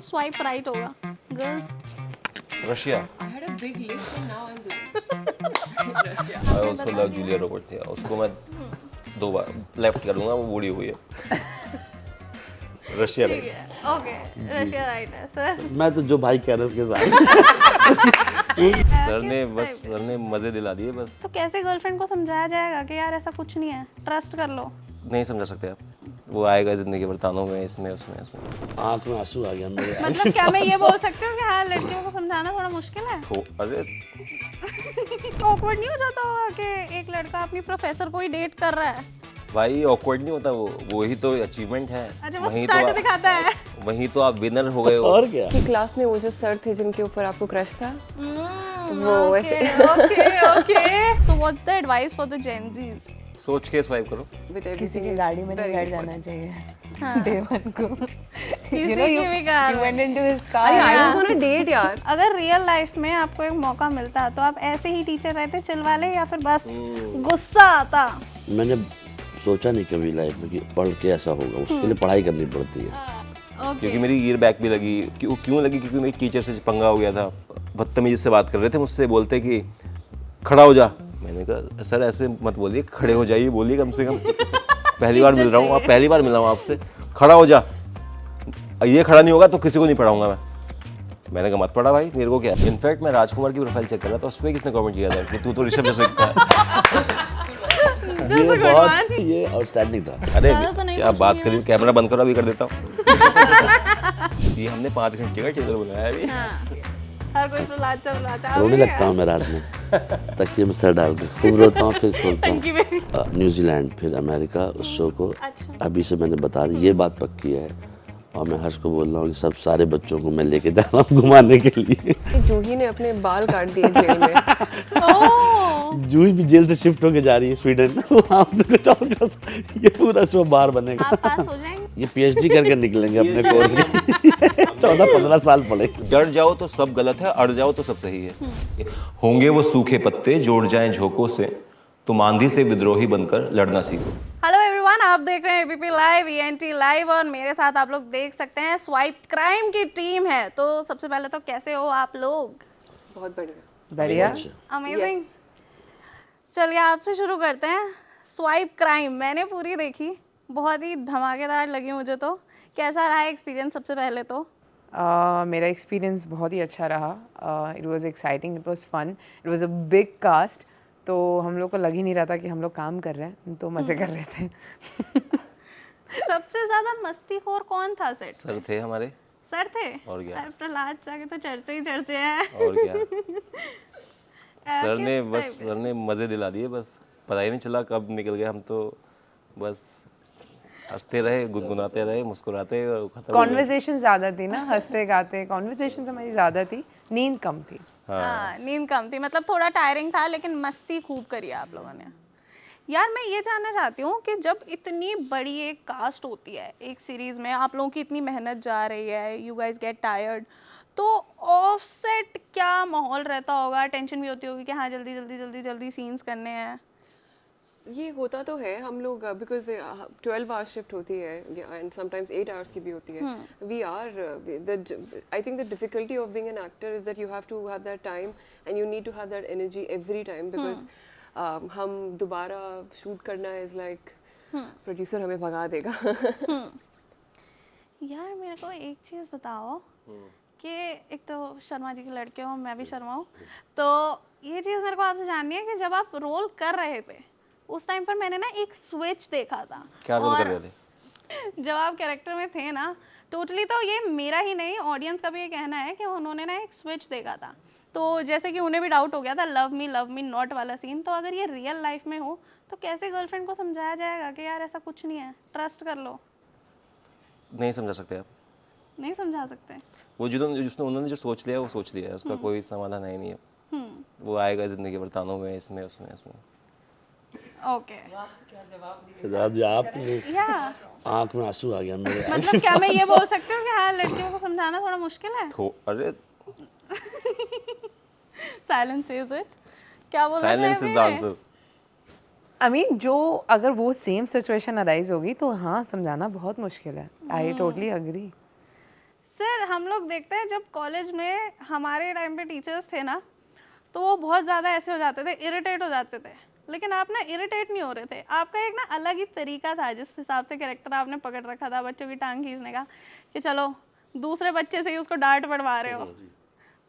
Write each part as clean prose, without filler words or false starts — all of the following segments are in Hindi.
स्वाइप राइट होगा girls? Russia. I had a big list and now I'm doing Russia. I also love Julia Roberts. उसको मैं 2 बार लेफ्ट करूंगा, वो बूढ़ी हुई है। रशिया ठीक राइट। है, ओके रशिया राइट है सर। मैं तो जो भाई कह रहे हैं उसके साथ। सर ने मजे दिला दिए बस। तो कैसे गर्लफ्रेंड को समझाया जाएगा कि यार ऐसा कुछ नहीं है, ट्रस्ट कर लो? नहीं समझा सकते आप, वो आएगा जिंदगी भर तानों में, इसमें उसमें उसमें। आँख में आंसू आ गया मेरे। मतलब क्या मैं ये बोल सकती हूँ कि हाँ लड़कियों को समझाना थोड़ा मुश्किल है? अरे ऑकवर्ड नहीं हो जाता होगा कि एक लड़का अपनी प्रोफेसर को ही डेट कर रहा है? भाई ऑकवर्ड नहीं होता, वो ही तो अचीवमेंट है। अच्छा वो वहीं स्टार्ट दिखाता है। वहीं तो आप विनर हो गए हो। और क्या? कि क्लास में वो जो सर थे जिनके ऊपर आपको क्रश था, वो okay okay. So what's the advice for the Gen Zs? सोच के स्वाइप करो। किसी की गाड़ी में नहीं बैठ जाना चाहिए डे वन को। किसी की भी कार You में। went into his car. अरे I was on a date यार। अगर रियल लाइफ में आपको एक मौका मिलता तो आप ऐसे ही टीचर रहते चिल वाले, या फिर बस गुस्सा आता? मैंने सोचा नहीं कभी लाइफ में कि पढ़ के ऐसा होगा, उसके लिए पढ़ाई करनी पड़ती है। क्योंकि मेरी ईयर बैक भी लगी। क्यों लगी? क्योंकि मेरी टीचर से पंगा हो गया था। बदतमीजी से बात कर रहे थे मुझसे, बोलते कि खड़ा हो जा। मैंने कहा सर ऐसे मत बोलिए, खड़े हो जाइए बोलिए कम से कम। पहली बार मिल रहा हूँ, पहली बार मिला हूँ आपसे, खड़ा हो जा। ये खड़ा नहीं होगा तो किसी को नहीं पढ़ाऊंगा मैं। मैंने कहा मत पढ़ा भाई, मेरे को क्या। इनफैक्ट मैं राजकुमार की प्रोफाइल चेक कर रहा था, उसमें किसने कमेंट किया था कि तू तो ऋषभ जैसे दिखता है। ये बहुत ये आउटस्टैंडिंग था। अरे ज़्यादा तो नहीं क्या बात करी, कैमरा बंद करो, अभी कर देता हूँ। ये हमने 5 घंटे का टीचर बुलाया अभी। हर कोई प्रलाचा रोने लगता हूँ मैं रात में, तकिए में सर डाल के खूब रोता हूँ, फिर सोता हूँ। न्यूजीलैंड फिर अमेरिका, उस शो को अभी से मैंने बता दी, ये बात पक्की है। और मैं हर्ष को बोल रहा हूँ कि सब सारे बच्चों को मैं लेके जा रहा हूँ घुमाने के लिए। जूही ने अपने बाल काट दिए जेल में। जूही भी जेल से शिफ्ट होके जा रही है स्वीडन। वहाँ उसने कुछ और कर, ये पूरा शो बाहर बनेगा। आप पास हो जाएंगे। ये पीएचडी करके निकलेंगे अपने कोर्स के। 14-15 साल पढ़े। डर जाओ तो सब गलत है, अड़ जाओ तो सब सही है। होंगे वो सूखे पत्ते जोड़ जाएं झोंकों से, तुम आंधी से विद्रोही बनकर लड़ना सीखो। हेलो एवरीवन, आप देख रहे हैं एबीपी लाइव, ईएनटी लाइव, और मेरे साथ आप लोग देख सकते हैं स्वाइप क्राइम की टीम है। तो सबसे पहले तो कैसे हो आप लोग? बहुत बढ़िया। बढ़िया। अमेजिंग। चलिए आपसे शुरू करते हैं। स्वाइप क्राइम मैंने पूरी देखी, बहुत ही धमाकेदार लगी मुझे। तो कैसा रहा एक्सपीरियंस सबसे पहले तो? मेरा एक्सपीरियंस बहुत ही अच्छा रहा। It was exciting, it was fun, it was a big cast. तो हम लोग को लग ही नहीं रहा था कि हम लोग काम कर रहे हैं, तो मज़े कर रहे थे। सबसे ज्यादा मस्तीखोर कौन था सेट? सर थे हमारे। सर थे? और क्या। अरे प्रहलाद चा के तो चर्चे ही चर्चे हैं। और क्या। सर ने मजे दिला दिए, बस पता ही नहीं चला कब निकल गए। हम तो बस हंसते रहे, गुनगुनाते रहे, मुस्कुराते और खत्म। कॉन्वर्सेशन ज़्यादा थी ना, हंसते गाते कॉन्वर्सेशन हमारी ज़्यादा थी, नींद कम थी। हाँ नींद कम थी, मतलब थोड़ा टायरिंग था, लेकिन मस्ती खूब करी है आप लोगों ने। यार मैं ये जानना चाहती हूँ कि जब इतनी बड़ी एक कास्ट होती है एक सीरीज में, आप लोगों की इतनी मेहनत जा रही है, यू गाइस गेट टायर्ड, तो ऑफ सेट क्या माहौल रहता होगा? टेंशन भी होती होगी कि हाँ जल्दी जल्दी जल्दी जल्दी सीन्स करने हैं। ये होता तो है, हम लोग बिकॉज 12 आवर्स शिफ्ट होती है एंड समटाइम्स 8 आवर्स की भी होती है। We are I think the difficulty of being an actor is that you have to have that time and you need to have that energy every time, because हम दोबारा शूट करना इज लाइक प्रोड्यूसर हमें भगा देगा। यार मेरे को एक चीज़ बताओ कि एक तो शर्मा जी के लड़के हो, मैं भी शर्मा हूँ, तो ये चीज़ मेरे को आपसे जाननी है कि जब आप रोल कर रहे थे उस टाइम पर मैंने ना एक स्विच देखा था। क्या रोल कर रहे थे? जब आप कैरेक्टर में थे ना, टोटली तो ये मेरा ही नहीं ऑडियंस का भी ये कहना है कि उन्होंने ना एक स्विच देखा था। तो जैसे कि उन्हें भी डाउट हो गया था लव मी नॉट वाला सीन, तो अगर ये रियल लाइफ में हो तो कैसे गर्लफ्रेंड को समझाया जाएगा कि यार ऐसा कुछ नहीं है, ट्रस्ट कर लो? नहीं समझा सकते आप। नहीं समझा सकते। वो जिसने उन्होंने जो सोच लिया वो सोच लिया है, उसका कोई समाधान है ही नहीं है। वो आएगा जिंदगी भर तानों में, इसमें उसमें उसमें। ओके आपने या आँख में आंसू आ गया मेरे। मतलब क्या मैं ये बोल सकती हूँ कि हाँ लड़कियों को समझाना थोड़ा मुश्किल है? अरे साइलेंस इज इट। क्या बोलना silence is the answer. I mean जो अगर वो सेम सिचुएशन अराइज होगी तो हाँ समझाना बहुत मुश्किल है। I totally agree. सर हम लोग देखते हैं जब कॉलेज में हमारे टाइम पे टीचर्स थे ना, तो वो बहुत ज़्यादा ऐसे हो जाते थे, इरिटेट हो जाते थे, लेकिन आप ना इरिटेट नहीं हो रहे थे, आपका एक ना अलग ही तरीका था जिस हिसाब से कैरेक्टर आपने पकड़ रखा था बच्चों की टांग खींचने का, कि चलो दूसरे बच्चे से ही उसको डांट पड़वा रहे हो,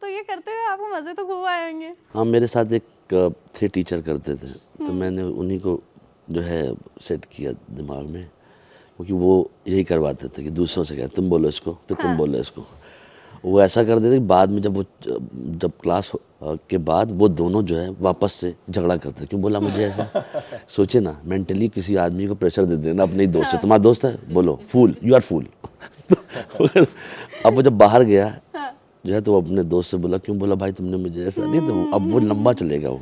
तो ये करते हुए आपको मज़े तो खूब आए होंगे। हाँ, मेरे साथ एक थे टीचर करते थे, तो मैंने उन्हीं को जो है सेट किया दिमाग में, क्योंकि वो यही करवाते थे कि दूसरों से कह तुम बोलो इसको, फिर तुम बोलो इसको। वो ऐसा कर देते कि बाद में जब क्लास के बाद वो दोनों जो है वापस से झगड़ा करते थे, क्यों बोला मुझे ऐसा। सोचे ना, मेंटली किसी आदमी को प्रेशर दे देना अपने ही दोस्त से, तुम्हारा दोस्त है बोलो फूल, यू आर फूल। अब वो जब बाहर गया जो है तो वो अपने दोस्त से बोला क्यों बोला भाई तुमने मुझे ऐसा नहीं, तो अब वो लंबा चलेगा वो।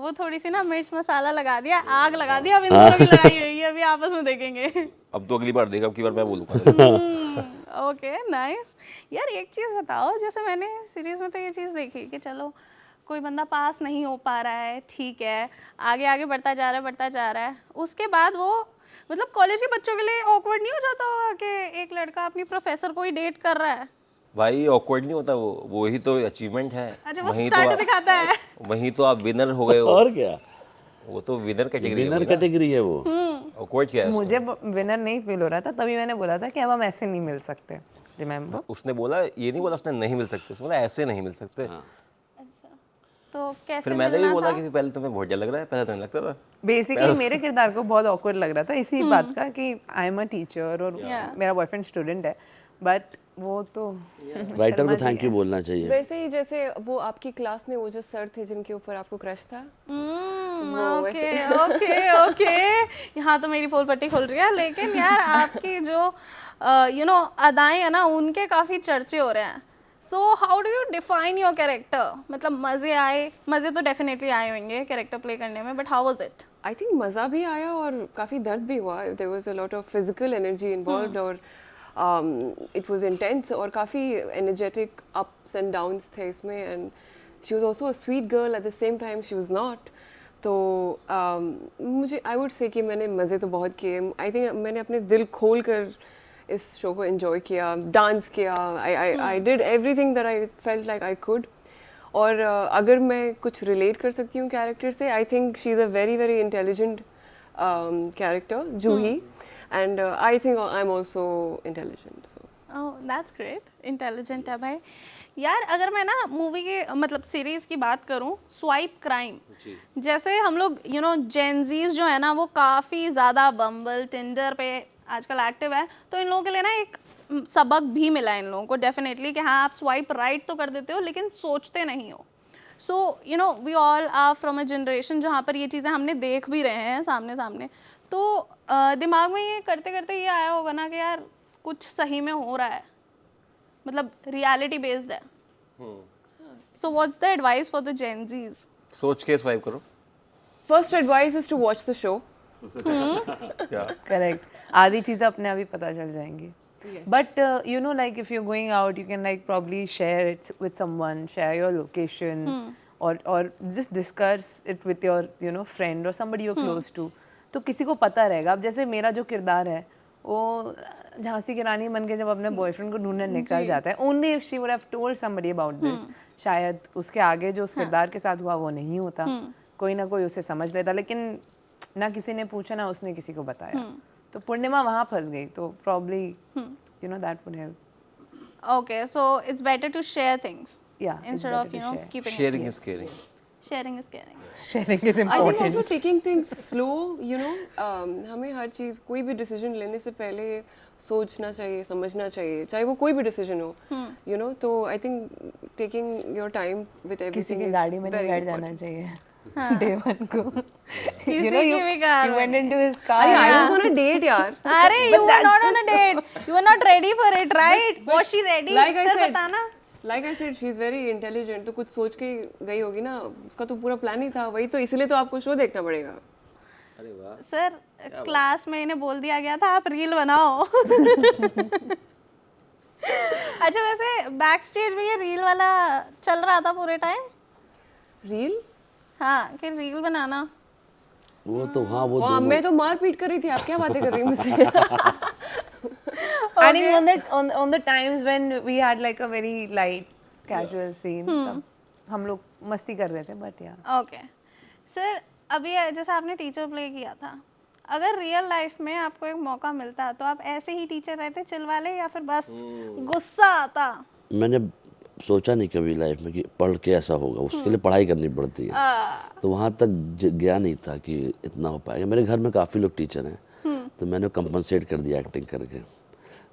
वो थोड़ी सी ना मिर्च मसाला लगा दिया, आग लगा दिया, अब इन दोनों की लड़ाई हुई है, अभी आपस में देखेंगे। अब तो अगली बार देगा, अब की बार मैं बोलूँगा। Okay nice. यार एक चीज़ बताओ, जैसे मैंने सीरीज़ में तो ये चीज़ देखी कि चलो कोई बंदा पास नहीं हो पा रहा है, ठीक है, आगे आगे बढ़ता जा रहा है, उसके बाद वो मतलब कॉलेज के बच्चों के लिए ऑकवर्ड नहीं हो जाता होगा कि एक लड़का अपनी प्रोफेसर को ही डेट कर रहा है? भाई ऑकवर्ड नहीं होता, वो ही तो अचीवमेंट है। अच्छा, वो स्टार्ट दिखाता है। वहीं तो आप विनर हो गए हो। और क्या, वो तो विनर कैटेगरी विनर कैटेगरी है वो। ऑकवर्ड क्या है उसमें? मुझे विनर नहीं फील हो रहा था, तभी मैंने बोला था कि अब हम ऐसे नहीं मिल सकते। रिमेम्बर, उसने बोला, ये नहीं बोला उसने नहीं मिल सकते, उसने बोला ऐसे नहीं मिल सकते। अच्छा, तो कैसे फिर मैंने भी मिलना बोला था? कि पहले तुम्हें बहुत डर लग रहा है, पहले तो नहीं लगता था। बेसिकली मेरे किरदार को बहुत ऑकवर्ड लग रहा था इसी बात का कि आई एम अ टीचर और मेरा बॉयफ्रेंड स्टूडेंट है, बट वो तो राइटर को थैंक यू बोलना चाहिए। वैसे ही जैसे वो आपकी क्लास में वो जो सर थे जिनके ऊपर आपको क्रश था, ओके ओके ओके, यहाँ तो मेरी पोल पट्टी खुल रही है, लेकिन यार आपकी जो अदाएं है ना, उनके काफ़ी चर्चे हो रहे हैं। So how do you define your character? मतलब मज़े तो डेफिनेटली आए होंगे कैरेक्टर प्ले करने में, but how was it? I think मज़ा भी आया और काफ़ी दर्द भी हुआ। There was a lot of physical energy involved और इट वाज इंटेंस और काफ़ी एनर्जेटिक अप्स एंड डाउन्स थे इसमें, and she was also a sweet girl at the same time she was not. तो मुझे आई वुड से कि मैंने मज़े तो बहुत किए। आई थिंक मैंने अपने दिल खोल कर इस शो को एंजॉय किया, डांस किया, I did everything that I felt like I could. और अगर मैं कुछ रिलेट कर सकती हूँ कैरेक्टर से, I think she is a very very intelligent character Juhi, and I think I am also intelligent. So oh that's great, intelligent है भाई। यार अगर मैं ना मूवी के मतलब सीरीज़ की बात करूं, स्वाइप क्राइम, जैसे हम लोग जेनजीज जो है ना, वो काफ़ी ज़्यादा बम्बल टिंडर पे आजकल एक्टिव है, तो इन लोगों के लिए ना एक सबक भी मिला है इन लोगों को डेफिनेटली कि हाँ, आप स्वाइप राइट तो कर देते हो लेकिन सोचते नहीं हो। So we all are from a generation जहाँ पर ये चीज़ें हमने देख भी रहे हैं सामने सामने, तो दिमाग में ये करते करते ये आया होगा ना कि यार कुछ सही में हो रहा है, मतलब रियलिटी बेस्ड है। So what's the advice for the Gen Zs? सोच के स्वाइप करो। First advice is to watch the show. Correct, आधी चीज़ें अपने आप ही पता चल जाएंगी। But like if you're going out, you can like probably share it with someone, share your location, or just discuss it with your friend or somebody you're close to. तो किसी को पता रहेगा। अब जैसे मेरा जो किरदार है, वो झांसी की रानी बन के जब अपने बॉयफ्रेंड को ढूंढने निकल जाता है, only if she would have told somebody about this, शायद उसके आगे जो उस किरदार के साथ हुआ वो नहीं होता, कोई ना कोई उसे समझ लेता, लेकिन ना किसी ने पूछा ना उसने किसी को बताया, तो पूर्णिमा वहाँ फंस गई। तो probably that would help. Okay, so it's better to share things. Yeah, it's Instead better of to share. keeping sharing it. Is caring. Sharing is caring. Sharing is I think important. also taking things slow, हमें हर चीज़ कोई भी डिसीजन लेने से पहले सोचना चाहिए, समझना चाहिए, चाहे वो कोई भी डिसीजन हो, तो I think taking your time with किसी एवरीथिंग की इज गाड़ी में नहीं वेरी बैठ जाना चाहिए डे वन को। किसी की भी कार You में। went into his car. अरे I was on a date यार। अरे you were not on a date. You were not ready for it, right? Was she ready? Like I sir said, बताना। like I said, she is very intelligent, तो कुछ सोच के गई होगी ना, उसका तो पूरा प्लान ही था, वही तो इसलिए तो आपको शो देखना पड़ेगा। सर क्लास में इन्हें बोल दिया गया था आप रील बनाओ। अच्छा वैसे बैक स्टेज में ये रील वाला चल रहा था पूरे टाइम? रील? हाँ, कि रील बनाना। वो तो हाँ, वो मैं तो मार पीट कर रही थी, आप क्या बातें कर रही हैं मुझसे? I think on the times when we had like a very light casual scene, तब हम लोग मस्ती कर रहे थे, but yeah. ओके सर, अभी जैसे आपने टीचर प्ले किया था, अगर रियल लाइफ में आपको एक मौका मिलता तो आप ऐसे ही टीचर रहते चिल वाले, या फिर बस गुस्सा आता? मैंने सोचा नहीं कभी लाइफ में कि पढ़ के ऐसा होगा, उसके लिए पढ़ाई करनी पड़ती है, तो वहाँ तक गया नहीं था कि इतना हो पाएगा। मेरे घर में काफ़ी लोग टीचर हैं, तो मैंने कंपनसेट कर दिया एक्टिंग करके,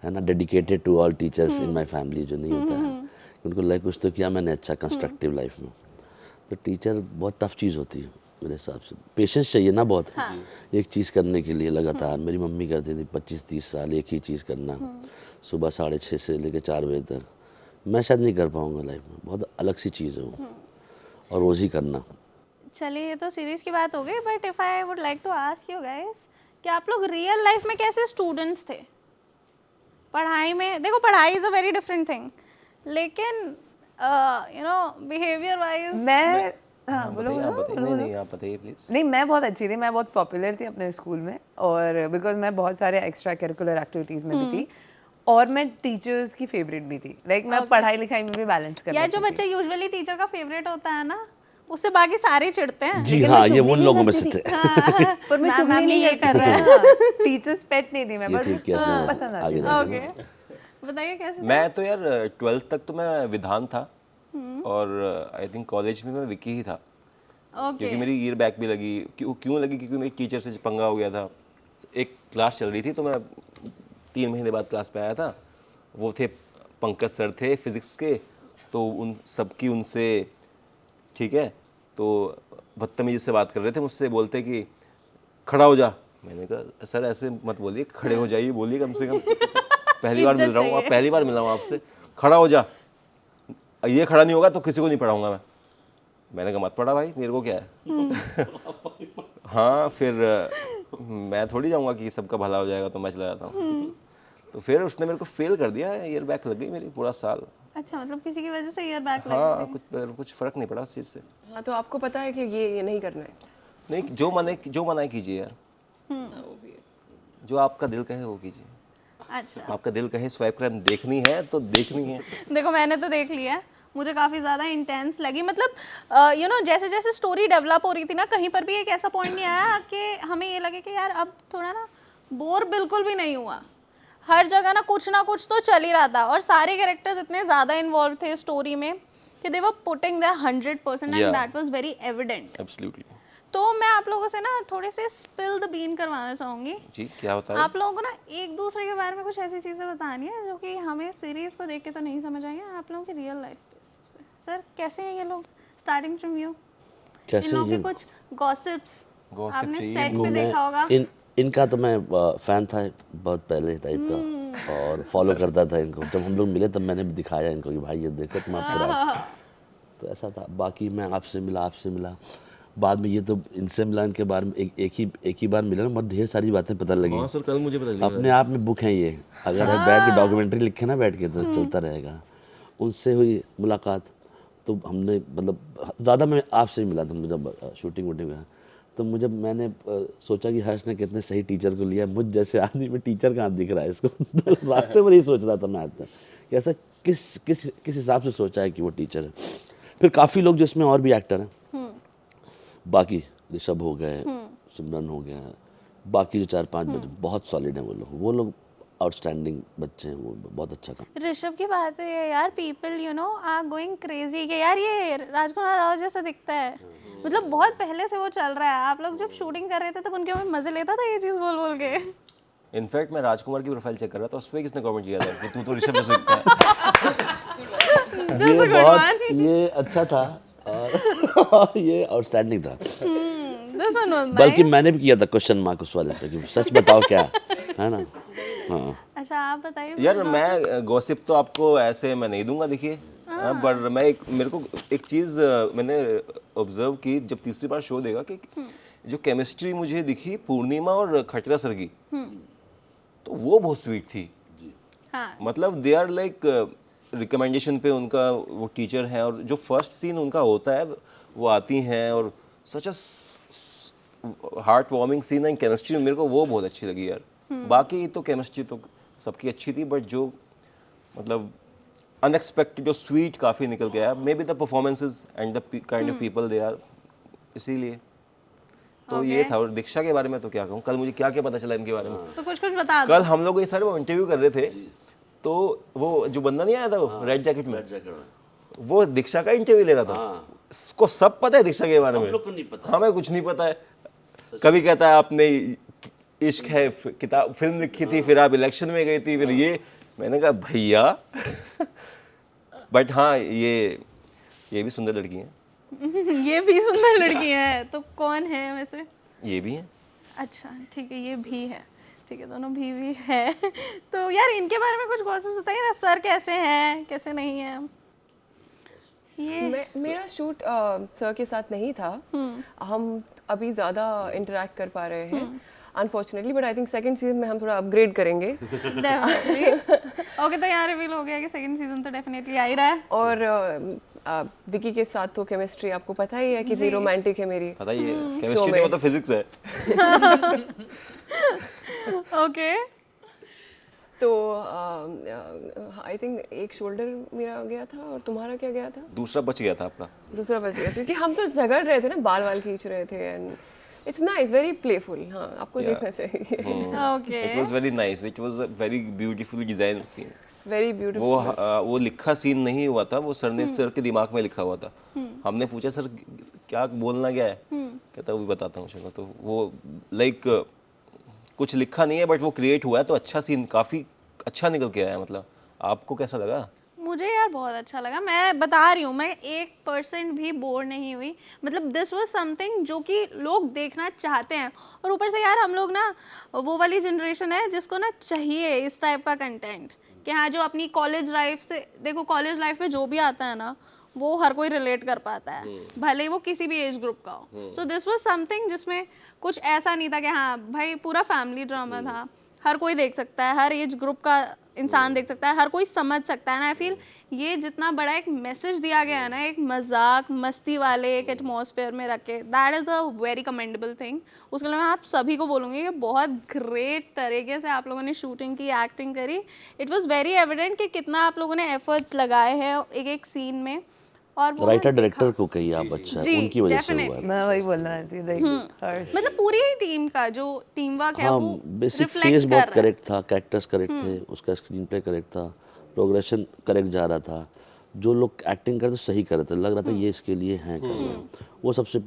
है ना। Dedicated to all teachers in my family, जो नहीं होता है, उनको लाइक कुछ तो किया मैंने अच्छा कंस्ट्रक्टिव लाइफ में। तो टीचर बहुत टफ चीज़ होती है मेरे हिसाब से, पेशेंस चाहिए ना बहुत, एक चीज़ करने के लिए लगातार। मेरी मम्मी करती थी 25-30 साल एक ही चीज़ करना, सुबह 6:30 से लेकर 4 बजे तक। मैं शायद नहीं कर पाऊँगा लाइफ में, बहुत अलग सी चीज़ है वो, और रोज़ ही करना। चलिए ये तो सीरीज की बात हो गई, but if I would like to ask you guys कि आप लोग रियल लाइफ में कैसे स्टूडेंट्स थे? पढ़ाई में देखो, पढ़ाई is a very different thing, लेकिन यू नो बिहेवियर वाइज मैं हाँ बोलो बताइए, आप बोलो बताइए। नहीं आप बताइए प्लीज। नहीं, मैं बहुत अच्छी थी, मैं बहुत पॉपुलर थी अपने स्कूल में, और बिकॉज मैं बहुत सारे एक्स्ट्रा करिकुलर एक्टिविटीज़ में भी थी, और मैं टीचर्स की फेवरेट भी थी। लाइक मैं पढ़ाई लिखाई में भी बैलेंस कर या लेती जो थी। बच्चे यूजुअली टीचर का फेवरेट होता है ना, उससे बाकी सारे चिढ़ते हैं। जी हाँ, ये उन लोगों में से थे। पर मैं मैम, चुगली मैम, नहीं ये कर रहा है, टीचर्स पेट नहीं थी मैं, ये बट ठीक किया इसने, पसंद आगे आती जाके। ओके बताइए कैसे? मैं तो यार 12th तक तो मैं विधान था, और आई थिंक कॉलेज में मैं विकी ही था, ओके क्योंकि मेरी ईयर बैक भी लगी। क्यों लगी? क्योंकि मेरी टीचर से पंगा हो गया था। एक क्लास चल रही थी, तो मैं 3 महीने बाद क्लास पे आया था। वो थे पंकज सर थे फिजिक्स के, तो उन सबकी उनसे ठीक है, तो बदतमीजी से बात कर रहे थे मुझसे, बोलते कि खड़ा हो जा। मैंने कहा सर ऐसे मत बोलिए, खड़े हो जाइए बोलिए कम से कम। पहली बार मिल रहा हूँ, आप पहली बार मिला हूँ आपसे, खड़ा हो जा। ये खड़ा नहीं होगा तो किसी को नहीं पढ़ाऊंगा मैं। मैंने कहा मत पढ़ा भाई, मेरे को क्या है। हाँ, फिर मैं थोड़ी जाऊंगा कि सबका भला हो जाएगा तो मैं चला जाता हूँ। तो फिर उसने मेरे को फेल कर दिया, ईयर बैक लग गई मेरी पूरा साल। अच्छा, मतलब किसी की वजह से ईयर बैक लग हाँ, कुछ फर्क नहीं पड़ा उस चीज़ से। हाँ, तो आपको पता है कि ये नहीं करना है। नहीं, जो मना है कीजिए यार, जो आपका दिल कहे वो कीजिए। अच्छा आपका दिल कहे स्वाइप क्राइम देखनी है तो देखनी है। देखो, मैंने तो देख लिया है, मुझे काफ़ी ज़्यादा इंटेंस लगी। मतलब यू नो जैसे जैसे स्टोरी डेवलप हो रही थी ना, कहीं पर भी एक ऐसा पॉइंट नहीं आया कि हमें ये लगे कि यार अब थोड़ा ना बोर बिल्कुल भी नहीं हुआ। हर जगह ना कुछ तो चल ही रहा था, और सारे कैरेक्टर्स इतने ज़्यादा इन्वॉल्व थे स्टोरी में कि they were putting their 100% and that was very evident. Absolutely. तो मैं आप लोगों से ना थोड़े से स्पिल द बीन करवाना चाहूँगी। जी, क्या होता है? आप लोगों को ना एक दूसरे के बारे में कुछ ऐसी चीज़ें बतानी है जो कि हमें सीरीज को देख के तो नहीं समझ आएंगे, आप लोगों की रियल लाइफ बेसिस पे। सर कैसे हैं ये लोग? Starting from you. इन कैसे लोगों के ये कुछ गॉसिप्स Gossip आपने चाहिए सेट इनको। पे देखा होगा। इनका तो मैं फैन था बहुत पहले टाइप का, और फॉलो करता था इनको। जब हम लोग मिले तब मैंने भी दिखाया इनको कि भाई ये देखो तुम आपको, तो ऐसा था। बाकी मैं आपसे मिला बाद में, ये तो इनसे मिला, इनके बारे में एक ही बार मिला ना, बहुत ढेर सारी बातें पता लगी। हाँ सर, कल मुझे पता लगा। अपने आप में बुक है ये, अगर बैठ के डॉक्यूमेंट्री लिखे ना बैठ के तो चलता रहेगा। उनसे हुई मुलाकात, तो हमने मतलब ज़्यादा मैं आपसे ही मिला था जब शूटिंग वूटिंग हुआ, तो मैंने सोचा कि हर्ष ने कितने सही टीचर को लिया। मुझ जैसे आदमी में टीचर कहाँ दिख रहा है इसको। तो रास्ते में ही सोच रहा था मैं आज तक कि ऐसा किस हिसाब से सोचा है कि वो टीचर है। फिर काफ़ी लोग जिसमें और भी एक्टर हैं, बाकी ऋषभ हो गए, सिमरन हो गया, बाकी जो 4-5 बच्चे बहुत सॉलिड हैं। वो लोग आउटस्टैंडिंग बच्चे हैं, वो बहुत अच्छा काम। ऋषभ की बात है यार, people you know are going crazy कि यार ये राजकुमार राव जैसा दिखता है। मतलब बहुत पहले से वो चल रहा है। आप लोग जब शूटिंग कर रहे थे तब उनके में मजे लेता था ये चीज़ बोल के। इनफैक्ट मैं राजकुमार की प्रोफाइल चेक कर रहा था, उस पे किसने कमेंट किया था कि तू तो ऋषभ जैसा दिखता है। ये बहुत ये अच्छा था, और ये आउटस्टैंडिंग था। This one was बल्कि nice. मैंने भी किया था क्वेश्चन मार्क उस वाले पे कि सच बताओ क्या है ना। हाँ, अच्छा आप बताइए। यार मैं गॉसिप तो आपको ऐसे मैं नहीं दूंगा, देखिए। पर मैं मेरे को एक चीज़ मैंने ऑब्जर्व की जब तीसरी बार शो देखा, कि जो केमिस्ट्री मुझे दिखी पूर्णिमा और खटरा सर की, तो वो बहुत स्वीट थी। हाँ मतलब दे आर लाइक रिकमेंडेशन पे उनका वो टीचर है, और जो फर्स्ट सीन उनका होता है वो आती हैं, और सच अ हार्ट वार्मिंग सीन है केमिस्ट्री में, मेरे को वो बहुत अच्छी लगी यार। बाकी तो केमिस्ट्री तो सबकी अच्छी थी, बट जो मतलब अनएक्सपेक्टेड जो स्वीट काफ़ी निकल के आया, maybe the performances and the kind of people they are, इसीलिए तो ये था। और दीक्षा के बारे में तो क्या कहूँ, कल मुझे क्या क्या पता चला इनके बारे में। तो कुछ कुछ बता दो। कल हम लोग ये सारे वो इंटरव्यू कर रहे थे, तो वो जो बंदा नहीं आया था वो रेड जैकेट में, वो दीक्षा का इंटरव्यू ले रहा था। इसको सब पता है दीक्षा के बारे में, हम लोग को नहीं पता। हमें कुछ नहीं पता है। कभी कहता है आपने इश्क है किताब फिल्म लिखी थी, फिर आप इलेक्शन में गई थी, फिर ये, मैंने कहा भैया बट हाँ ये भी सुंदर लड़की हैं। ये भी सुंदर लड़की है, तो कौन है वैसे? ये भी हैं। अच्छा ठीक है, ये भी है, ठीक है, दोनों भी है। तो यार इनके बारे में कुछ गॉसिप बताइए ना, सर कैसे हैं कैसे नहीं है? ये मेरा शूट सर के साथ नहीं था, हम अभी ज़्यादा इंटरेक्ट कर पा रहे हैं unfortunately, but I think second season में हम थोड़ा अपग्रेड करेंगे। डेफिनेटली। ओके, तो यहाँ रिवील हो गया कि सेकंड सीजन तो डेफिनेटली आ ही रहा है। और विकी के साथ तो केमिस्ट्री आपको पता ही है कितनी रोमांटिक है मेरी। पता ही है, केमिस्ट्री नहीं, वो तो फिजिक्स है। ओके, तो आई थिंक एक शोल्डर मेरा गया था, और तुम्हारा क्या गया था? दूसरा बच गया था आपका। दूसरा बच गया, क्योंकि हम तो झगड़ रहे थे ना, बाल वाल खींच रहे थे, and it's nice, very playful. हाँ, आपको देखना चाहिए। Okay, it was very nice, it was a very beautiful design scene. Very beautiful. वो लिखा सीन नहीं हुआ था, वो सर ने सर के दिमाग में लिखा हुआ था। हमने पूछा सर क्या बोलना क्या है, कहता वो भी बताता हूँ चलो। तो वो लाइक कुछ लिखा नहीं है, बट वो क्रिएट हुआ है, तो अच्छा सीन काफी अच्छा निकल के आया। मतलब आपको कैसा लगा? मुझे यार बहुत अच्छा लगा, मैं बता रही हूँ, मैं 1% भी बोर नहीं हुई। मतलब दिस वाज समथिंग जो कि लोग देखना चाहते हैं, और ऊपर से यार हम लोग ना वो वाली जनरेशन है जिसको ना चाहिए इस टाइप का कंटेंट, कि हाँ जो अपनी कॉलेज लाइफ से, देखो कॉलेज लाइफ में जो भी आता है ना वो हर कोई रिलेट कर पाता है, भले ही वो किसी भी एज ग्रुप का हो। सो दिस वाज समथिंग जिसमें कुछ ऐसा नहीं था कि हाँ भाई पूरा फैमिली ड्रामा था, हर कोई देख सकता है, हर एज ग्रुप का इंसान देख सकता है, हर कोई समझ सकता है ना। आई फील ये जितना बड़ा एक मैसेज दिया गया है ना, एक मजाक मस्ती वाले एक एटमॉस्फेयर में रख के, that is a very commendable thing. उसके लिए मैं आप सभी को बोलूँगी कि बहुत ग्रेट तरीके से आप लोगों ने शूटिंग की, एक्टिंग करी। इट वॉज वेरी एविडेंट कि कितना आप लोगों ने एफर्ट्स लगाए हैं एक एक सीन में। और वो राइटर डायरेक्टर को कहिए आप, अच्छा जी, उनकी वजह से हुआ definitely। है। मैं वही बोलना थी, लाइक मतलब पूरी टीम का जो टीम वर्क है हाँ, वो बेसिक रिफ्लेक्ट फेस कर बहुत रहा है। करेक्ट था, कैरेक्टर्स करेक्ट थे, उसका स्क्रीन प्ले करेक्ट था, प्रोग्रेशन करेक्ट जा रहा था, जो लोग एक्टिंग करते सही कर रहे थे, लग रहा था ये इसके लिए हैं कर रहे हैं, वो सबसे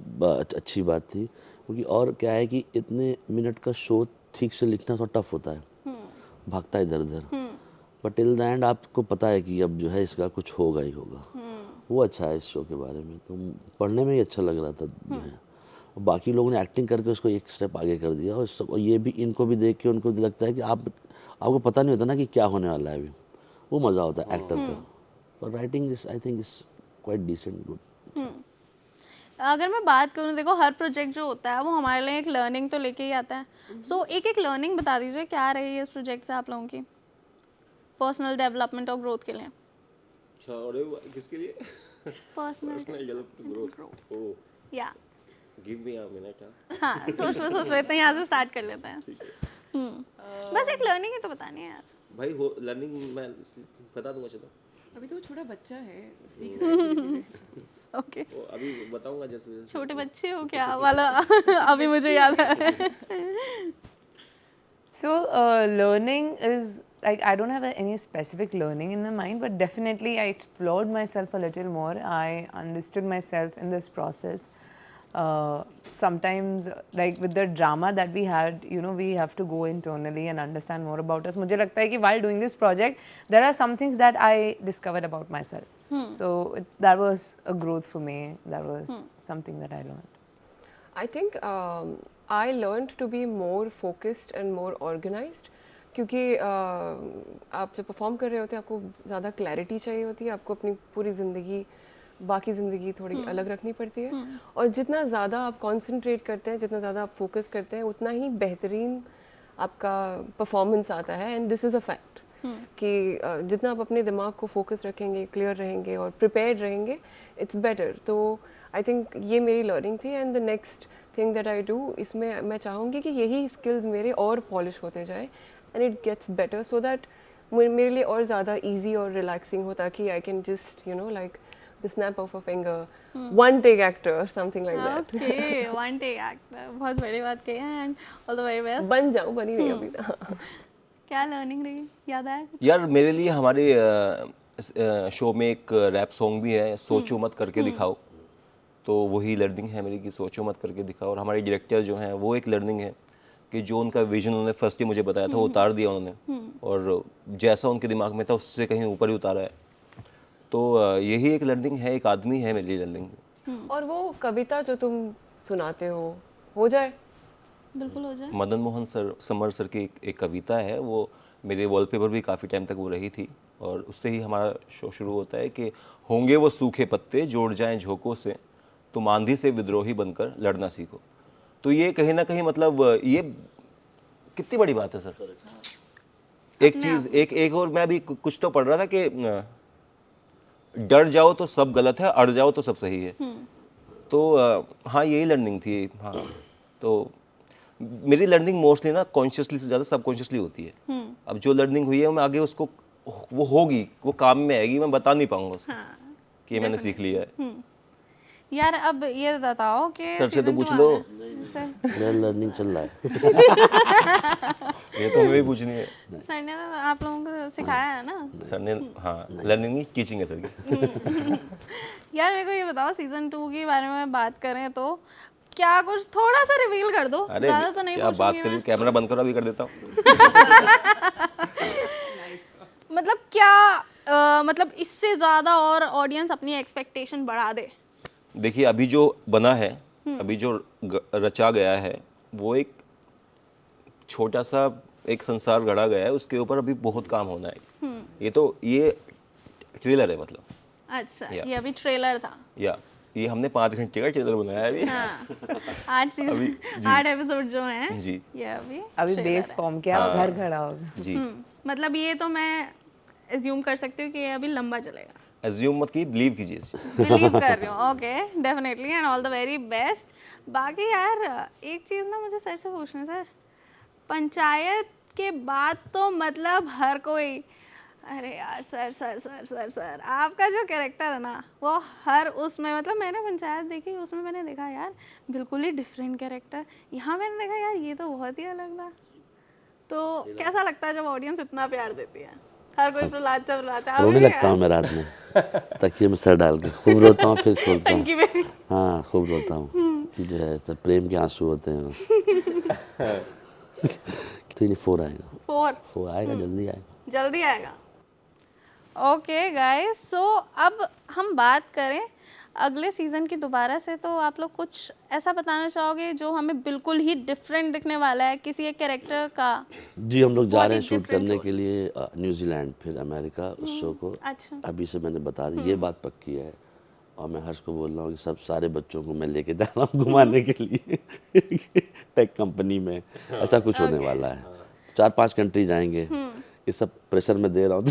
अच्छी बात थी। क्योंकि और क्या है कि इतने मिनट का शो ठीक से लिखना थोड़ा टफ होता है, भागता है इधर उधर, बट टिल द एंड आपको पता है कि अब जो है इसका कुछ होगा ही होगा। वो अच्छा है इस शो के बारे में, तो पढ़ने में ही अच्छा लग रहा था जो है। और बाकी लोगों ने एक्टिंग करके उसको एक स्टेप आगे कर दिया, और सब, और ये भी इनको भी देख के उनको लगता है कि आपको पता नहीं होता ना कि क्या होने वाला है अभी, वो मज़ा होता है एक्टर का। और writing is I think is quite decent, good. अगर मैं बात करूँ, देखो हर प्रोजेक्ट जो होता है वो हमारे लिए एक लर्निंग तो लेके ही आता है। सो एक एक लर्निंग बता दीजिए क्या रही है इस प्रोजेक्ट से आप लोगों की, पर्सनल डेवलपमेंट और ग्रोथ के लिए। अच्छा, और किसके लिए? Personal growth. ओह, या गिव मी अ मिनट। हाँ, सोच रहे इतने यहाँ से स्टार्ट कर लेते हैं। बस एक लर्निंग ही तो बतानी है यार। भाई हो लर्निंग मैं बता दूंगा, चलो अभी तो छोटा बच्चा है, सीख रहा है। ओके, वो अभी बताऊंगा जैसे छोटे बच्चे हो क्या वाला अभी मुझे याद है। So, learning is like I don't have any specific learning in my mind, but definitely I explored myself a little more. I understood myself in this process. Sometimes, like with the drama that we had, you know, we have to go internally and understand more about us. मुझे लगता है कि while doing this project, there are some things that I discovered about myself. So that was a growth for me. That was something that I learned. I think I learned to be more focused and more organized, क्योंकि आप जब परफॉर्म कर रहे होते हैं आपको ज़्यादा क्लैरिटी चाहिए होती है, आपको अपनी पूरी ज़िंदगी, बाकी ज़िंदगी थोड़ी अलग रखनी पड़ती है, और जितना ज़्यादा आप कंसंट्रेट करते हैं, जितना ज़्यादा आप फोकस करते हैं, उतना ही बेहतरीन आपका परफॉर्मेंस आता है। And this is a fact कि जितना आप अपने दिमाग को फोकस रखेंगे, क्लियर रहेंगे और प्रिपेयर्ड रहेंगे, इट्स बेटर। तो आई थिंक ये मेरी लर्निंग थी। And the next thing that I do, इसमें मैं चाहूँगी कि यही स्किल्स मेरे और पॉलिश होते जाए and it gets better, so that मेरे लिए और ज़्यादा easy और relaxing होता कि I can just like the snap of a finger, one take actor or something like that. Okay one take actor, बहुत बड़ी बात कही है and all the very best. बन जाऊँ, बनी नहीं अभी तक। क्या लर्निंग रही, याद आया कुछ? यार मेरे लिए हमारे शो में एक रैप सॉन्ग भी है, सोचो मत करके दिखाओ, तो वही लर्निंग है मेरी कि सोचो मत करके दिखाओ। और हमारे डायरेक्टर जो हैं वो एक लर्निंग है कि जो उनका विजन उन्होंने फर्स्ट ही मुझे बताया था वो उतार दिया उन्होंने, और जैसा उनके दिमाग में था उससे कहीं ऊपर ही उतारा है। तो यही एक लर्निंग है, एक आदमी है मेरे लिए लर्निंग। और वो कविता जो तुम सुनाते हो जाए? बिल्कुल हो जाए। मदन मोहन समर सर की एक कविता है, वो मेरे वॉलपेपर भी काफ़ी टाइम तक वो रही थी, और उससे ही हमारा शो शुरू होता है कि होंगे वो सूखे पत्ते जोड़ जाएं झोंकों से, तुम आंधी से विद्रोही बनकर लड़ना सीखो। तो ये कहीं ना कहीं मतलब ये कितनी बड़ी बात है सर। एक चीज़ एक और मैं भी कुछ तो पढ़ रहा था कि डर जाओ तो सब गलत है, अड़ जाओ तो सब सही है। तो हाँ यही लर्निंग थी। हाँ तो मेरी लर्निंग मोस्टली ना कॉन्शियसली से ज़्यादा सबकॉन्शियसली होती है। अब जो लर्निंग हुई है मैं आगे उसको वो होगी, वो काम में आएगी, मैं बता नहीं पाऊंगा उसको कि ये मैंने सीख लिया है। यार अब ये बताओ कि सर से तो season पूछ 2 लो। आ रहा है। सर मेरा लर्निंग चल रहा है। ये तो हमें भी पूछनी है। सर ने तो आप लोगों को सिखाया है ना। सर ने हाँ लर्निंग नहीं टीचिंग है सर की। यार मेरे को ये बताओ सीजन 2 के बारे में बात करें तो क्या कुछ थोड़ा सा रिवील कर दो, अरे ज्यादा तो नहीं क्या बात पूछूंगी करी, मैं। कैमरा बंद करो अभी कर देता हूँ। मतलब क्या मतलब इससे ज्यादा और ऑडियंस अपनी एक्सपेक्टेशन बढ़ा दे। देखिए अभी जो बना है, अभी जो रचा गया है, वो एक छोटा सा एक संसार गढ़ा गया है, उसके ऊपर अभी बहुत काम होना है। ये ट्रेलर है मतलब। अच्छा या। ये अभी ट्रेलर था। या ये हमने 5 घंटे का ट्रेलर बनाया है अभी। हाँ 8 एपिसोड जो हैं जी ये अभी अभी trailer बेस है। फॉर्म किया, अब घर खड़ा होगा। जी मतलब ये तो मैं एज्यूम कर सकती हूँ कि ये अभी लंबा चलेगा। एज्यूम मत की, बिलीव कीजिए। बिलीव कर रही हूँ। Okay definitely and all the very best. बाकी यार एक चीज़ ना मुझे सर से पूछना है सर, पंचायत के बाद तो मतलब हर कोई अरे यार sir sir sir sir sir आपका जो कैरेक्टर है ना वो हर उसमें, मतलब मैंने पंचायत देखी उसमें मैंने देखा यार बिल्कुल ही डिफरेंट कैरेक्टर, यहाँ मैंने देखा यार ये तो बहुत ही अलग था। तो कैसा लगता है जब ऑडियंस इतना प्यार देती है? हर कोई प्रहलाद रोने लगता हूँ मैं रात में तकिए में सर डाल के, खूब रोता हूँ फिर सोता हूँ। थैंक यू वेरी हाँ खूब रोता हूँ कि जो है सब प्रेम के आंसू होते हैं। 4 आएगा, 4 आएगा, जल्दी आएगा। जल्दी आएगा। ओके गाइस, सो अब हम बात करें अगले सीज़न की दोबारा से, तो आप लोग कुछ ऐसा बताना चाहोगे जो हमें बिल्कुल ही डिफरेंट दिखने वाला है किसी एक कैरेक्टर का? जी हम लोग जा बहुत रहे ही हैं शूट different करने role। के लिए न्यूजीलैंड फिर अमेरिका उस शो को। अच्छा। अभी से मैंने बता दी, ये बात पक्की है। और मैं हर्ष को बोल रहा हूँ कि सब सारे बच्चों को मैं लेके जा रहा हूँ घुमाने के लिए टेक कंपनी में। ऐसा कुछ होने वाला है। 4-5 कंट्री जाएंगे। ये सब प्रेशर में दे रहा हूँ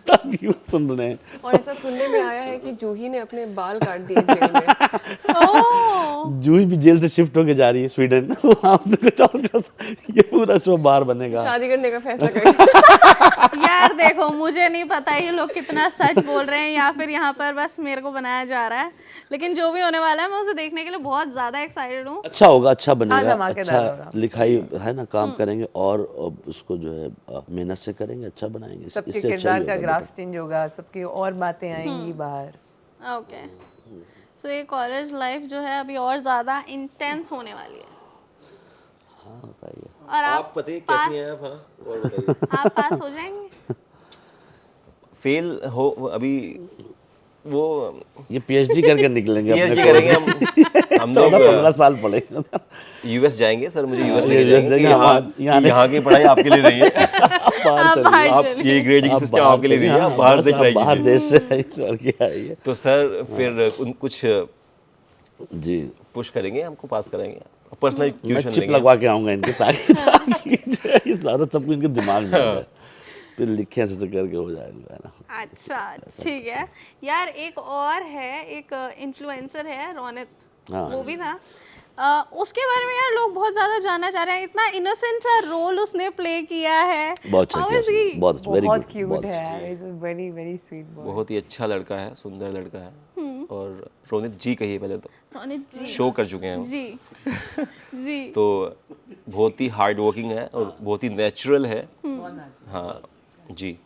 ताकि वो सुन रहे हैं। और ऐसा सुनने में आया है कि जूही ने अपने बाल काट दिए जेल में। ओह जूही भी जेल से शिफ्ट होके जा रही है स्वीडन। वहाँ उसने कुछ और ये पूरा शो बाहर बनेगा। शादी करने का फैसला कर। यार देखो मुझे नहीं पता ये लोग कितना सच बोल रहे हैं या फिर यहाँ पर बस मेरे को बनाया जा रहा है, लेकिन जो भी होने वाला है मैं उसे देखने के लिए बहुत ज़्यादा एक्साइटेड हूँ। अच्छा होगा, अच्छा बनेगा, धमाकेदार अच्छा होगा। लिखाई है ना, काम करेंगे और उसको जो है मेहनत से करेंगे, अच्छा बनाएंगे। सबके इससे अच्छा किरदार ही का होगा ग्राफ चेंज होगा, सबकी और बातें आएंगी बाहर। ओके सो ये कॉलेज लाइफ जो है अभी और ज़्यादा इंटेंस होने वाली है। हाँ बताइए। और आप पता पास कैसी हैं आप? हाँ और बताइए। आप पास हो जाएंगे? फेल हो अभी वो ये पीएचडी करके निकलेंगे पीएचडी अपने करेंगे हम लोग 14-15 साल पढ़ेंगे। यूएस जाएंगे सर, मुझे यूएस हाँ, लेके US जाएंगे। लेके यहाँ यहाँ की पढ़ाई आपके लिए नहीं है। आप बाहर आप चलिए। ये ग्रेडिंग सिस्टम आपके लिए नहीं है, आप बाहर से ट्राई बाहर कीजिए। देश से करके आइए। तो सर फिर कुछ जी पुश करेंगे, हमको पास कराएंगे, पर्सनल मैं ट्यूशन चिप लेंगे। लगवा के आऊंगा इनके ताकि जो है ये सारा सब कुछ इनके दिमाग में आ जाए। फिर लिखे ऐसे से करके हो जाएगा है ना। अच्छा ठीक है यार। एक और है, एक इन्फ्लुएंसर है रोनित, हाँ। वो भी था। उसके बारे में यार लोग बहुत ज्यादा जानना चाह रहे हैं, इतना इनोसेंट सा रोल उसने प्ले किया है। बहुत अच्छा How किया is he? उसने, बहुत वेरी बहुत गुड, क्यूट बहुत है अच्छा। यार, is a very very sweet boy. बहुत ही अच्छा लड़का है, सुंदर लड़का है। और रोनित जी कहिए पहले तो, रोनित जी शो कर चुके हैं वो। जी जी तो बहुत ही हार्ड वर्किंग है और बहुत ही नेचुरल है। हाँ जी।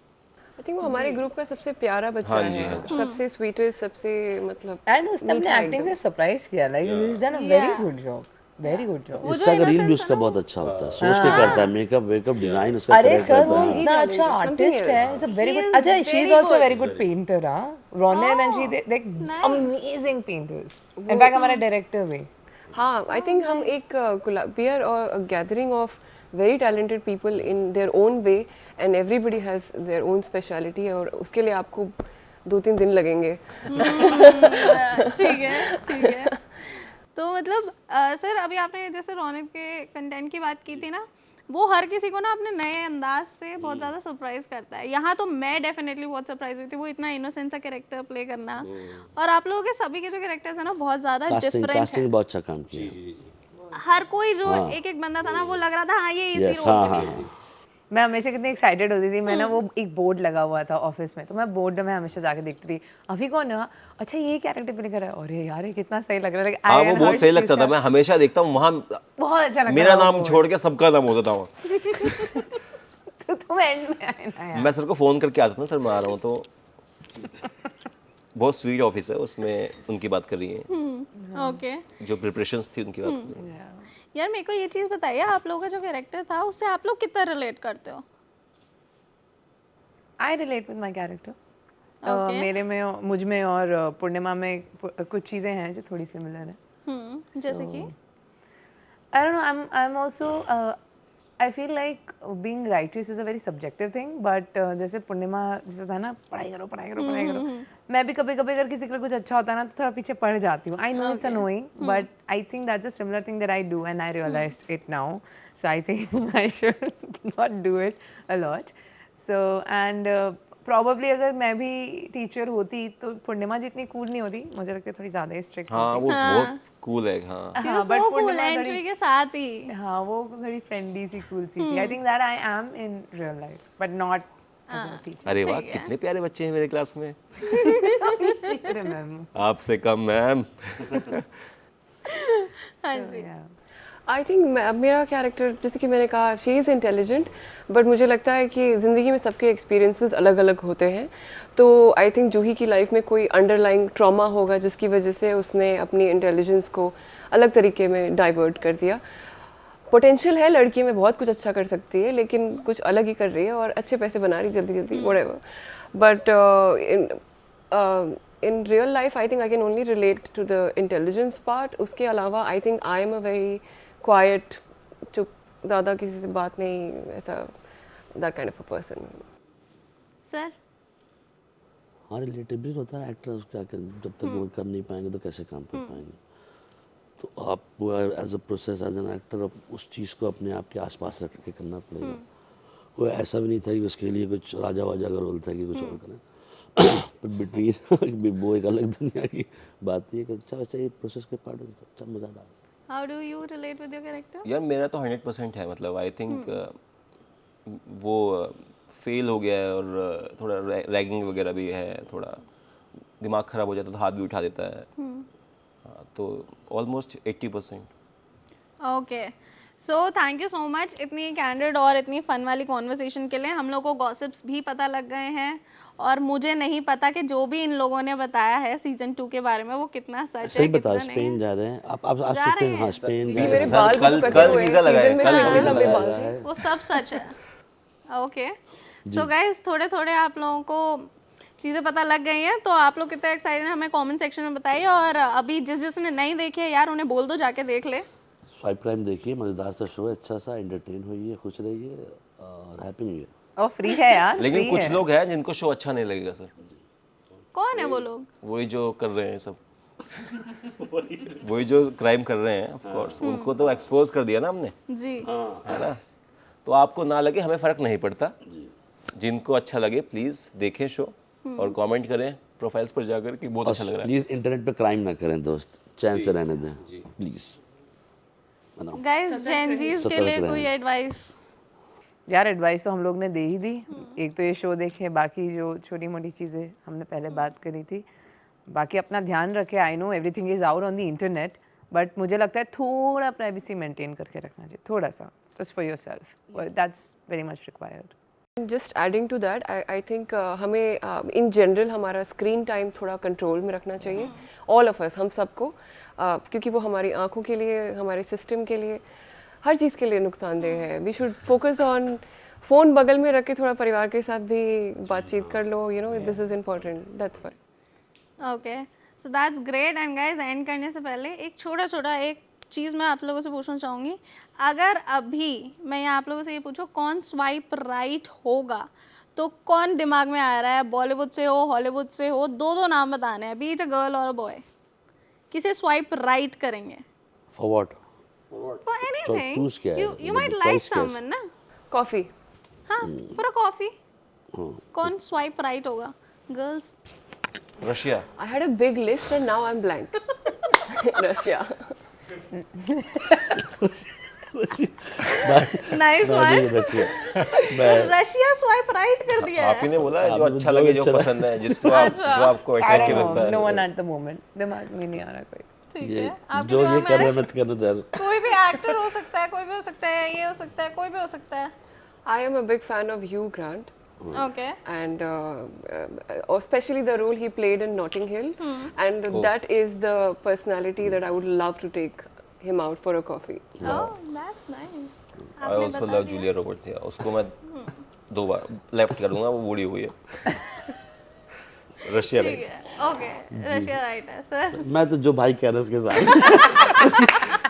आई थिंक वो हमारे ग्रुप का सबसे प्यारा बच्चा हाँ जी, है, हाँ सबसे स्वीटेस्ट, सबसे मतलब एंड उसने अपने मीठा एक्टिंग एकदम। से सरप्राइज किया, like he is done a very good job, very good job. वो जो इंस्टा का रील भी innocence उसका है ना, बहुत अच्छा होता है, सोच के करता है, मेकअप वेकअप डिजाइन उसका अरे करेक्ट सर रहता वो है। इतना अच्छा talented, something आर्टिस्ट है, इज अ वेरी गुड। अच्छा she is also very good painter. हां Ronet and she like amazing painters, in fact हमारा डायरेक्टर भी। हाँ, आई थिंक हम एक we are a gathering of very talented people in their own way and everybody has their own speciality, और उसके लिए आपको 2-3 दिन लगेंगे। ठीक है ठीक है। तो मतलब सर अभी आपने जैसे रौनक के कंटेंट की बात की थी ना, वो हर किसी को ना अपने नए अंदाज से बहुत ज़्यादा सरप्राइज करता है। यहाँ तो मैं डेफिनेटली बहुत सरप्राइज हुई थी, वो इतना इनोसेंट सा कैरेक्टर प्ले करना, और आप लोगों के सभी के जो कैरेक्टर्स हैं ना बहुत ज़्यादा कास्टिंग डिफरेंट है। कास्टिंग बहुत अच्छा काम किया। हर कोई जो एक एक बंदा था ना, वो लग रहा था हाँ ये इसी यस, रोल हाँ के हाँ लिए। हाँ। मैं हमेशा कितनी एक्साइटेड होती थी, मैं ना वो एक बोर्ड लगा हुआ था ऑफिस में, तो मैं बोर्ड में हमेशा जाके देखती थी अभी कौन है, अच्छा ये कैरेक्टर प्ले कर रहा है, अरे यार ये कितना सही लग रहा है। हाँ वो बहुत सही लगता था, मैं हमेशा देखता हूँ वहाँ, बहुत अच्छा लगता मेरा था नाम छोड़ के सबका नाम होता था वहाँ। तो तुम एंड में आए ना यार। मैं सर को फ़ोन करके आता था, सर मैं आ रहा हूँ, तो बहुत स्वीट ऑफिस है, उसमें उनकी बात कर रही हैं, ओके जो प्रिपरेशंस थी उनकी बात कर रही हैं। यार मेरे को ये चीज़ बताइए, आप लोगों का जो कैरेक्टर था उससे आप लोग कितना रिलेट करते हो? I relate with my character. Okay. मेरे में, मुझ में और पूर्णिमा में कुछ चीज़ें हैं जो थोड़ी सिमिलर है। जैसे कि I don't know. I'm also. I feel like being righteous is a very subjective thing. But जैसे पूर्णिमा जैसे था ना, पढ़ाई करो पढ़ाई करो पढ़ाई करो, मैं भी कभी कभी अगर किसी के लिए कुछ अच्छा होता है ना तो थोड़ा पीछे पड़ जाती हूँ. I know it's annoying, but I think that's a similar thing that I do, and I realized it now. So I think I should not do it a lot. So and probably अगर मैं भी टीचर होती तो पूर्णिमा जितनी कूल नहीं होती, मुझे लगता है थोड़ी ज़्यादा ही स्ट्रिक्ट हाँ होती. वो बहुत कूल है। हाँ हाँ, but so cool Purnima entry के साथ ही। हाँ वो थोड़ी फ्रेंडली सी कूल सी थी. I think that I am in real life but not as a teacher. अरे वाह, कितने प्यारे बच्चे हैं मेरे क्लास में, रिमेंबर. आपसे कम मैम। हाँ जी आई थिंक मेरा कैरेक्टर, जैसे कि मैंने कहा, शी इज़ इंटेलिजेंट, बट मुझे लगता है कि ज़िंदगी में सबके एक्सपीरियंसेस अलग अलग होते हैं. तो आई थिंक जूही की लाइफ में कोई अंडरलाइंग ट्रॉमा होगा जिसकी वजह से उसने अपनी इंटेलिजेंस को अलग तरीके में डाइवर्ट कर दिया. पोटेंशियल है लड़की में, बहुत कुछ अच्छा कर सकती है, लेकिन कुछ अलग ही कर रही है और अच्छे पैसे बना रही है जल्दी जल्दी, whatever. But in real life I think I can only relate to the intelligence part. उसके अलावा I think I am a very quiet, चुप, ज़्यादा किसी से बात नहीं, ऐसा that kind of a person. Sir हाँ रिलेटेबल होता है एक्टर, क्या कर, जब तक वो कर नहीं पाएंगे तो कैसे काम कर पाएंगे. तो आप as a process as an actor उस चीज़ को अपने आप के आसपास रख के करना पड़ेगा. कोई ऐसा भी नहीं था कि उसके लिए कुछ राजा वाजा का रोल था कि कुछ और करें. बट बिटवीन वो एक अलग दुनिया की बात थी कि अच्छा वैसे ये प्रोसेस के पार्ट अच्छा मज़ेदार. How do you relate with your character? यार मेरा तो 100% है, मतलब आई थिंक वो फेल हो गया है और थोड़ा रैगिंग वगैरह भी है, थोड़ा दिमाग ख़राब हो जाता है तो हाथ भी उठा देता है. हाँ, तो almost 80%. Okay so thank you so much इतनी कैंडिड और इतनी फन वाली कॉन्वर्सेशन के लिए. हम लोग को गॉसिप्स भी पता लग गए हैं, और मुझे नहीं पता कि जो भी इन लोगों ने बताया है सीजन 2 के बारे में वो कितना सच है सही कितना बता, नहीं स्पेन है. जा रहे हैं आप आज जा रहे स्पेन. हाँ हैं? स्पेन जा ये रहे मेरे हैं. बाल कल- भी तो कल कटे हुए वीज़ा हैं, लगाया, सीजन में कल कितने वीज़ा लंबे लगाया बाल थे. वो सब सच है. ओके सो गाइस थोड़े थोड़े आप लोगों को चीज़ें पता लग गई हैं, तो आप लोग कितने एक्साइटेड हैं हमें कमेंट सेक्शन में बताइए. और अभी जिसने नहीं देखे यार उन्हें बोल दो जाके देख ले. स्वाइप प्राइम देखिए, मज़ेदार सा शो है, अच्छा सा, एंटरटेन होइए, खुश रहिए और हैप्पी न्यू ईयर. और फ्री है यार, लेकिन free कुछ है. लोग हैं जिनको शो अच्छा नहीं लगेगा सर, कौन है वो लोग? वही जो कर रहे हैं सब, वही जो क्राइम कर रहे हैं, ऑफ कोर्स उनको तो एक्सपोज कर दिया ना हमने, जी है ना. तो आपको ना लगे, हमें फ़र्क नहीं पड़ता. जिनको अच्छा लगे प्लीज़ देखें शो और कमेंट करें प्रोफाइल्स पर जाकर कि बहुत अच्छा लग रहा है. प्लीज़ इंटरनेट पे क्राइम ना करें दोस्त, चैन से रहने दें प्लीज़. know. गाइस जेनजीज के सतर्क लिए रहें। कोई एडवाइस? यार एडवाइस तो हम लोग ने दे ही दी। एक तो ये शो देखे, बाकी जो छोटी मोटी चीज़ें हमने पहले बात करी थी, बाकी अपना ध्यान रखे। I know everything is out on the internet, but मुझे लगता है थोड़ा प्राइवेसी मेंटेन करके रखना चाहिए, थोड़ा सा, just for your self, that's very much required. Just adding to that, I think हमें in general हमारा screen time थोड़ा control में रखना चाहिए, all of us, हम सबको, क्योंकि वो हमारी आँखों के लिए, हमारे system के लिए, हर चीज़ के लिए नुकसानदेह है। We should focus on phone बगल में रख के थोड़ा परिवार के साथ भी बातचीत कर लो, you know, this is important, that's why. Okay, so that's great. And guys and करने से पहले एक छोटा एक चीज़ मैं आप लोगों से पूछना चाहूँगी। अगर अभी मैं यहाँ आप लोगों से ये पूछूँ कौन स्वाइप राइट होगा, तो कौन दिमाग में आ रहा है? बॉलीवुड से हो, हॉलीवुड से हो, दो नाम बताने हैं, बीट अ गर्ल और अ बॉय। किसे स्वाइप राइट करेंगे? For what? For anything choose क्या है? यू माइट मतलब लाइक choice क्या है? समवन ना। Coffee. हाँ, फॉर अ कॉफी हाँ, कौन स्वाइप राइट होगा? Girls? Russia. I had a big list and now I'm blank. Russia. Nice one. Russia. Russia swipe right कर दिया आप है। ही ने बोला है जो आपने अच्छा जो लगे, जो अच्छा पसंद है, जिसको आप अच्छा। जो आपको I अट्रैक्टिव don't लगता know, no है। one at the moment, दिमाग में नहीं आ रहा कोई। ठीक ये है, आपके जो दिमाग ये में कर आ रहे रहा हैं मत करने दे। कोई भी एक्टर हो सकता है, कोई भी हो सकता है, ये हो सकता है, कोई भी हो सकता है। I am a big fan of Hugh Grant. Okay, And especially the role he played in Notting Hill, and that is the personality that I would love to take him out for a coffee. Oh that's nice. I also love Julia Roberts. उसको मैं 2 बार लेफ्ट कर दूंगा, वो बूढ़ी हुई है। रशिया ठीक राइट। है, ओके, रशिया राइट है सर। मैं तो जो भाई कह रहे हैं उसके साथ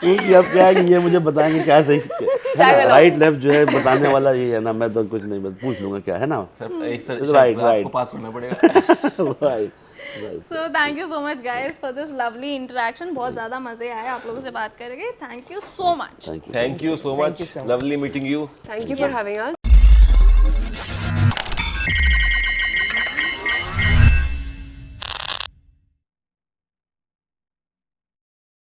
क्योंकि अब क्या है कि ये मुझे बताएंगे क्या सही है ना, राइट लेफ्ट जो है बताने वाला ये है ना, मैं तो कुछ नहीं, बस पूछ लूंगा क्या है ना। सर एक सर Right, आपको right. पास करना पड़ेगा। Right so thank you so much guys for this lovely interaction. बहुत ज़्यादा मज़े आए आप लोगों से बात करके। Thank you so much. Thank you. Thank you so much, lovely meeting you. Thank you for having us.